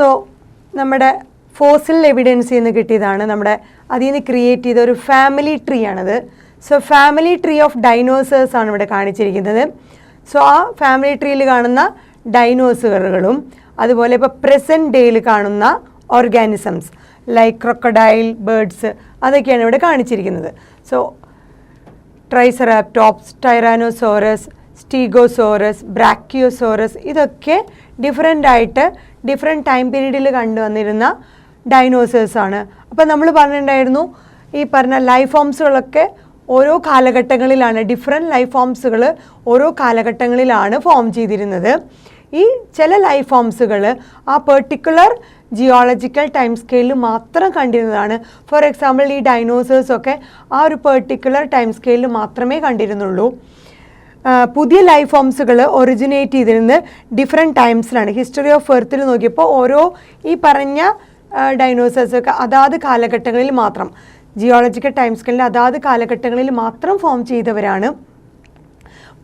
So നമ്മുടെ fossil എവിഡൻസിൽ നിന്ന് കിട്ടിയതാണ്, നമ്മുടെ അതിൽ നിന്ന് ക്രിയേറ്റ് ചെയ്ത ഒരു ഫാമിലി ട്രീ ആണത്. So family tree of dinosaurs ആണ് ഇവിടെ കാണിച്ചിരിക്കുന്നത്. സോ ആ ഫാമിലി ട്രീയിൽ കാണുന്ന ഡൈനോസറുകളും അതുപോലെ ഇപ്പോൾ പ്രസൻറ്റ് ഡേയിൽ കാണുന്ന ഓർഗാനിസംസ് ലൈക്ക് ക്രൊക്കഡൈൽ, ബേർഡ്സ്, അതൊക്കെയാണ് ഇവിടെ കാണിച്ചിരിക്കുന്നത്. സോ ട്രൈസെറാപ്റ്റോപ്സ്, ടൈറാനോസോറസ്, സ്റ്റീഗോസോറസ്, ബ്രാക്കിയോസോറസ്, ഇതൊക്കെ ഡിഫറെൻ്റ് ആയിട്ട് ഡിഫറെൻറ്റ് ടൈം പീരീഡിൽ കണ്ടുവന്നിരുന്ന ഡൈനോസേഴ്സാണ്. അപ്പോൾ നമ്മൾ പറഞ്ഞിട്ടുണ്ടായിരുന്നു ഈ പറഞ്ഞ ലൈഫ് ഫോംസുകളൊക്കെ ഓരോ കാലഘട്ടങ്ങളിലാണ്, ഡിഫറെൻറ്റ് ലൈഫ് ഫോംസുകൾ ഓരോ കാലഘട്ടങ്ങളിലാണ് ഫോം ചെയ്തിരുന്നത്. ഈ ചില ലൈഫ് ഫോംസുകൾ ആ പെർട്ടിക്കുലർ ജിയോളജിക്കൽ ടൈം സ്കെയിലിൽ മാത്രം കണ്ടിരുന്നതാണ്. ഫോർ എക്സാമ്പിൾ ഈ ഡൈനോസേഴ്സൊക്കെ ആ ഒരു പെർട്ടിക്കുലർ ടൈം സ്കെയിലിൽ മാത്രമേ കണ്ടിരുന്നുള്ളൂ. പുതിയ ലൈഫ് ഫോംസുകൾ ഒറിജിനേറ്റ് ചെയ്തിരുന്നത് ഡിഫറെൻറ്റ് ടൈംസിലാണ്. ഹിസ്റ്ററി ഓഫ് എർത്തിൽ നോക്കിയപ്പോൾ ഓരോ ഈ പറഞ്ഞ ഡൈനോസേഴ്സൊക്കെ അതാത് കാലഘട്ടങ്ങളിൽ മാത്രം, ജിയോളജിക്കൽ ടൈം സ്കെയിലിൽ അതാത് കാലഘട്ടങ്ങളിൽ മാത്രം ഫോം ചെയ്തവരാണ്.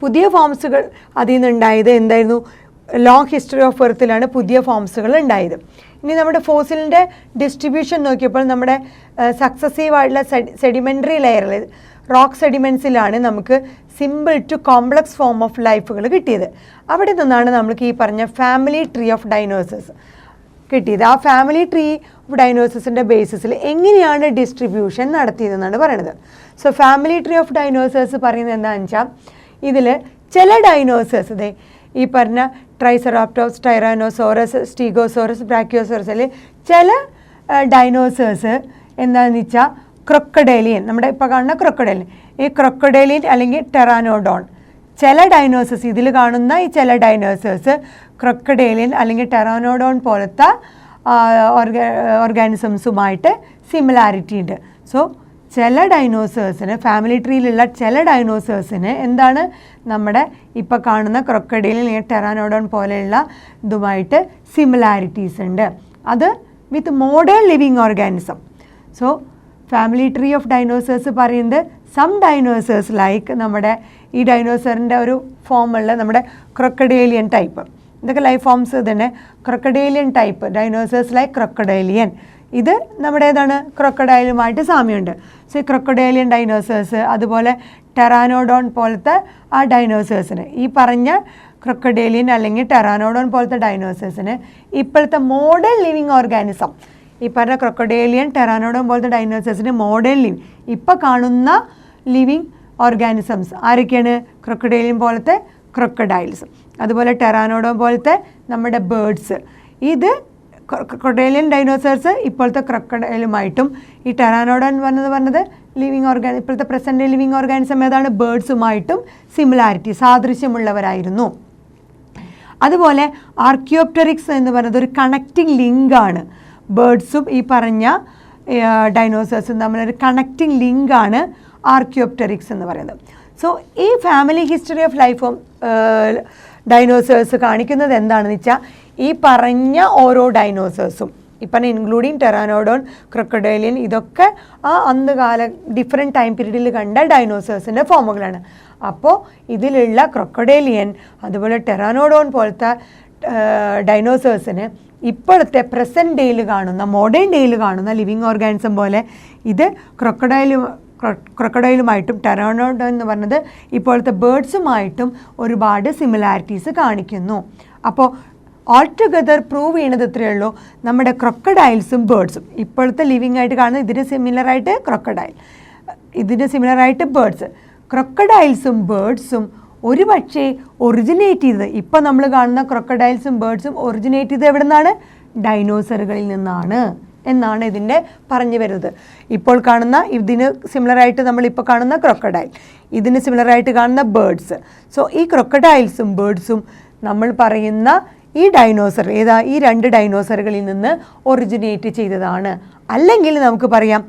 പുതിയ ഫോംസുകൾ അതിൽ നിന്നുണ്ടായത് എന്തായിരുന്നു? ലോങ് ഹിസ്റ്ററി ഓഫ് എർത്തിലാണ് പുതിയ ഫോംസുകൾ ഉണ്ടായത്. ഇനി നമ്മുടെ ഫോസിലിൻ്റെ ഡിസ്ട്രിബ്യൂഷൻ നോക്കിയപ്പോൾ നമ്മുടെ സക്സസീവ് ആയിട്ടുള്ള സെഡിമെൻ്ററി ലെയറിൽ റോക്ക് സെഡിമെൻസിലാണ് നമുക്ക് simple to complex form of ലൈഫുകൾ കിട്ടിയത്. അവിടെ നിന്നാണ് നമുക്ക് ഈ പറഞ്ഞ ഫാമിലി ട്രീ ഓഫ് ഡൈനോസേഴ്സ് കിട്ടിയത്. ആ ഫാമിലി ട്രീ ഓഫ് ഡൈനോസേഴ്സിൻ്റെ ബേസിസിൽ എങ്ങനെയാണ് ഡിസ്ട്രിബ്യൂഷൻ നടത്തിയതെന്നാണ് പറയുന്നത്. So family tree of dinosaurs പറയുന്നത് എന്താണെന്ന് വെച്ചാൽ ഇതിൽ ചില ഡൈനോസേഴ്സ്, ഇതേ ഈ പറഞ്ഞ ട്രൈസെറാപ്റ്റോപ്സ്, ടൈറാനോസോറസ്, സ്റ്റീഗോസോറസ്, ബ്രാക്കിയോസോറസിൽ ചില ഡൈനോസേഴ്സ് എന്താണെന്ന് വെച്ചാൽ ക്രൊക്കഡൈലിയൻ, നമ്മുടെ ഇപ്പോൾ കാണുന്ന ക്രൊക്കഡൈലിയൻ, ഈ ക്രൊക്കഡൈലിയൻ അല്ലെങ്കിൽ ടെറാനോഡോൺ, ചില ഡൈനോസേഴ്സ് ഇതിൽ കാണുന്ന ഈ ചില ഡൈനോസേഴ്സ് ക്രൊക്കഡൈലിയൻ അല്ലെങ്കിൽ ടെറാനോഡോൺ പോലത്തെ ഓർഗാനിസംസുമായിട്ട് സിമിലാരിറ്റി ഉണ്ട്. സോ ചില ഡൈനോസേഴ്സിന്, ഫാമിലി ട്രീയിലുള്ള ചില ഡൈനോസേഴ്സിന് എന്താണ് നമ്മുടെ ഇപ്പോൾ കാണുന്ന ക്രൊക്കഡൈലിയൻ അല്ലെങ്കിൽ ടെറാനോഡോൺ പോലെയുള്ള ഇതുമായിട്ട് സിമിലാരിറ്റീസ് ഉണ്ട്. അത് with modern living organism. So family tree of dinosaurs പറയുന്നത് സം ഡൈനോസേഴ്സ് ലൈക്ക് നമ്മുടെ ഈ ഡൈനോസറിൻ്റെ ഒരു ഫോമുള്ള നമ്മുടെ ക്രൊക്കഡൈലിയൻ ടൈപ്പ്, ഇതൊക്കെ ലൈഫ് ഫോംസ് തന്നെ. Crocodilian type dinosaurs like crocodilian, ഇത് നമ്മുടെ ഏതാണ് ക്രൊക്കഡൈലുമായിട്ട് സാമ്യമുണ്ട്. സോ ഈ ക്രൊക്കഡൈലിയൻ ഡൈനോസേഴ്സ് അതുപോലെ ടെറാനോഡോൺ പോലത്തെ ആ ഡൈനോസേഴ്സിന്, ഈ പറഞ്ഞ ക്രൊക്കഡൈലിയൻ അല്ലെങ്കിൽ ടെറാനോഡോൺ പോലത്തെ ഡൈനോസേഴ്സിന് ഇപ്പോഴത്തെ മോഡേൺ ലിവിങ് ഓർഗാനിസം, ഈ പറഞ്ഞ ക്രൊക്കഡൈലിയൻ ടെറാനോഡോൺ പോലത്തെ ഡൈനോസേഴ്സിന് മോഡേൺ ലിവിങ് ഇപ്പോൾ കാണുന്ന ലിവിങ് ഓർഗാനിസംസ് ആരൊക്കെയാണ്? ക്രൊക്കഡൈലിയൻ പോലത്തെ ക്രൊക്കഡൈൽസ്, അതുപോലെ ടെറാനോഡോൺ പോലത്തെ നമ്മുടെ ബേർഡ്സ്. ഇത് ക്രൊക്കഡൈലിയൻ ഡൈനോസേഴ്സ് ഇപ്പോഴത്തെ ക്രൊക്കഡൈലുമായിട്ടും, ഈ ടെറാനോഡോൺ പറഞ്ഞത് ലിവിങ് ഇപ്പോഴത്തെ പ്രസൻറ്റ് ലിവിങ് ഓർഗാനിസം ഏതാണ്? ബേർഡ്സുമായിട്ടും സിമിലാരിറ്റി, സാദൃശ്യമുള്ളവരായിരുന്നു. അതുപോലെ ആർക്കിയോപ്റ്ററിക്സ് എന്ന് പറയുന്നത് ഒരു കണക്റ്റിംഗ് ലിങ്കാണ്. ബേർഡ്സും ഈ പറഞ്ഞ ഡൈനോസേഴ്സും തമ്മിലൊരു കണക്റ്റിംഗ് ലിങ്കാണ് ആർക്കിയോപ്റ്ററിക്സ് എന്ന് പറയുന്നത്. സോ ഈ family history of life of dinosaurs കാണിക്കുന്നത് എന്താണെന്ന് വെച്ചാൽ ഈ പറഞ്ഞ ഓരോ ഡൈനോസേഴ്സും, ഇപ്പം ഇൻക്ലൂഡിങ് ടെറാനോഡോൺ, ക്രൊക്കഡൈലിയൻ, ഇതൊക്കെ ആ അന്നുകാല ഡിഫറെൻറ്റ് ടൈം പീരീഡിൽ കണ്ട ഡൈനോസേഴ്സിൻ്റെ ഫോമുകളാണ്. അപ്പോൾ ഇതിലുള്ള ക്രൊക്കഡൈലിയൻ അതുപോലെ ടെറാനോഡോൺ പോലത്തെ ഡൈനോസേഴ്സിന് ഇപ്പോഴത്തെ പ്രസൻറ്റ് ഡേയിൽ കാണുന്ന, മോഡേൺ ഡേയിൽ കാണുന്ന ലിവിങ് ഓർഗാനിസം പോലെ ഇത് ക്രൊക്കഡൈലുമായിട്ടും ടെറാനോഡോൺ എന്ന് പറഞ്ഞത് ഇപ്പോഴത്തെ ബേർഡ്സുമായിട്ടും ഒരുപാട് സിമിലാരിറ്റീസ് കാണിക്കുന്നു. അപ്പോൾ ഓൾ ടുഗദർ പ്രൂവ് ചെയ്യണത് ഇത്രയേ ഉള്ളൂ, നമ്മുടെ ക്രൊക്കഡൈൽസും ബേർഡ്സും ഇപ്പോഴത്തെ ലിവിങ് ആയിട്ട് കാണുന്നത് ഇതിന് സിമിലറായിട്ട് ക്രൊക്കഡൈൽ, ഇതിന് സിമിലറായിട്ട് ബേർഡ്സ്. ക്രൊക്കഡൈൽസും ബേർഡ്സും ഒരു പക്ഷേ ഒറിജിനേറ്റ് ചെയ്തത്, ഇപ്പോൾ നമ്മൾ കാണുന്ന ക്രൊക്കഡൈൽസും ബേർഡ്സും ഒറിജിനേറ്റ് ചെയ്തത് എവിടെ നിന്നാണ്? ഡൈനോസറുകളിൽ നിന്നാണ് എന്നാണ് ഇതിൻ്റെ പറഞ്ഞു വരുന്നത്. ഇപ്പോൾ കാണുന്ന ഇതിന് സിമിലറായിട്ട് നമ്മളിപ്പോൾ കാണുന്ന ക്രൊക്കഡൈൽ, ഇതിന് സിമിലറായിട്ട് കാണുന്ന ബേർഡ്സ്. സോ ഈ ക്രൊക്കഡൈൽസും ബേർഡ്സും നമ്മൾ പറയുന്ന ഈ ഡൈനോസർ ഈ രണ്ട് ഡൈനോസറുകളിൽ നിന്ന് ഒറിജിനേറ്റ് ചെയ്തതാണ്. അല്ലെങ്കിൽ നമുക്ക് പറയാം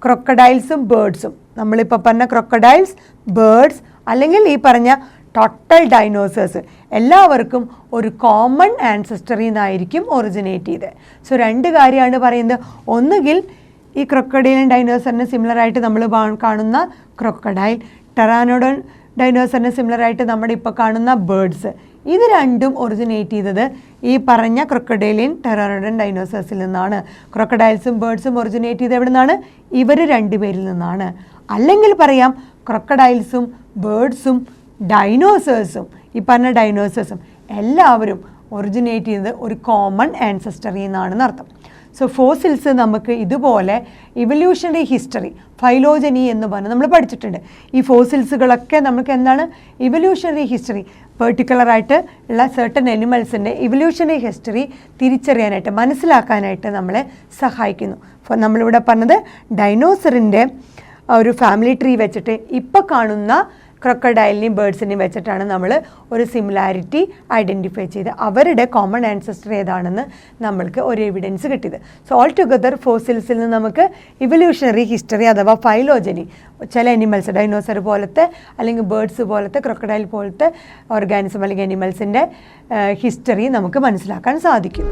ക്രൊക്കഡൈൽസും ബേർഡ്സും, നമ്മളിപ്പോൾ പറഞ്ഞ ക്രൊക്കഡൈൽസ്, ബേർഡ്സ്, അല്ലെങ്കിൽ ഈ പറഞ്ഞ ടോട്ടൽ ഡൈനോസേഴ്സ് എല്ലാവർക്കും ഒരു കോമൺ ആൻസസ്റ്ററിൽ നിന്നായിരിക്കും ഒറിജിനേറ്റ് ചെയ്തത്. സോ രണ്ട് കാര്യമാണ് പറയുന്നത്. ഒന്നുകിൽ ഈ ക്രൊക്കഡൈലിയൻ ഡൈനോസറിന് സിമിലറായിട്ട് നമ്മൾ കാണുന്ന ക്രൊക്കഡൈൽ, ടെറാനോഡോൺ ഡൈനോസറിന് സിമിലറായിട്ട് നമ്മുടെ ഇപ്പോൾ കാണുന്ന ബേർഡ്സ്, ഇത് രണ്ടും ഒറിജിനേറ്റ് ചെയ്തത് ഈ പറഞ്ഞ ക്രൊക്കഡൈലിയൻ ടെറാനോഡൻ ഡൈനോസേഴ്സിൽ നിന്നാണ്. ക്രൊക്കഡൈൽസും ബേർഡ്സും ഒറിജിനേറ്റ് ചെയ്ത് എവിടെ നിന്നാണ്? ഇവർ രണ്ടുപേരിൽ നിന്നാണ്. അല്ലെങ്കിൽ പറയാം ക്രൊക്കഡൈൽസും ബേർഡ്സും ഡൈനോസേഴ്സും, ഈ പറഞ്ഞ ഡൈനോസേഴ്സും എല്ലാവരും ഒറിജിനേറ്റ് ചെയ്തത് ഒരു കോമൺ ആൻസസ്റ്ററിൽ നിന്നാണെന്ന് അർത്ഥം. സോ ഫോസിൽസ് നമുക്ക് ഇതുപോലെ ഇവല്യൂഷണറി ഹിസ്റ്ററി, ഫൈലോജനി എന്ന് പറഞ്ഞ് നമ്മൾ പഠിച്ചിട്ടുണ്ട്. ഈ ഫോസിൽസുകളൊക്കെ നമുക്ക് എന്താണ്? ഇവല്യൂഷണറി ഹിസ്റ്ററി, പെർട്ടിക്കുലറായിട്ട് ഉള്ള സർട്ടൻ അനിമൽസിൻ്റെ ഇവല്യൂഷണറി ഹിസ്റ്ററി തിരിച്ചറിയാനായിട്ട്, മനസ്സിലാക്കാനായിട്ട് നമ്മളെ സഹായിക്കുന്നു. അപ്പോൾ നമ്മളിവിടെ പറഞ്ഞത് ഡൈനോസറിൻ്റെ ഒരു ഫാമിലി ട്രീ വെച്ചിട്ട് ഇപ്പോൾ കാണുന്ന ക്രൊക്കഡൈലിനെയും ബേർഡ്സിനെയും വെച്ചിട്ടാണ് നമ്മൾ ഒരു സിമിലാരിറ്റി ഐഡൻറ്റിഫൈ ചെയ്ത് അവരുടെ കോമൺ ആൻസസ്റ്റർ ഏതാണെന്ന് നമ്മൾക്ക് ഒരു എവിഡൻസ് കിട്ടിയത്. സോ ഓൾ ടുഗദർ ഫോസിൽസിൽ നിന്ന് നമുക്ക് ഇവല്യൂഷണറി ഹിസ്റ്ററി അഥവാ ഫൈലോജനി, ചില അനിമൽസ് ഡൈനോസർ പോലത്തെ അല്ലെങ്കിൽ ബേർഡ്സ് പോലത്തെ ക്രൊക്കഡൈൽ പോലത്തെ ഓർഗാനിസം അല്ലെങ്കിൽ അനിമൽസിൻ്റെ ഹിസ്റ്ററി നമുക്ക് മനസ്സിലാക്കാൻ സാധിക്കും.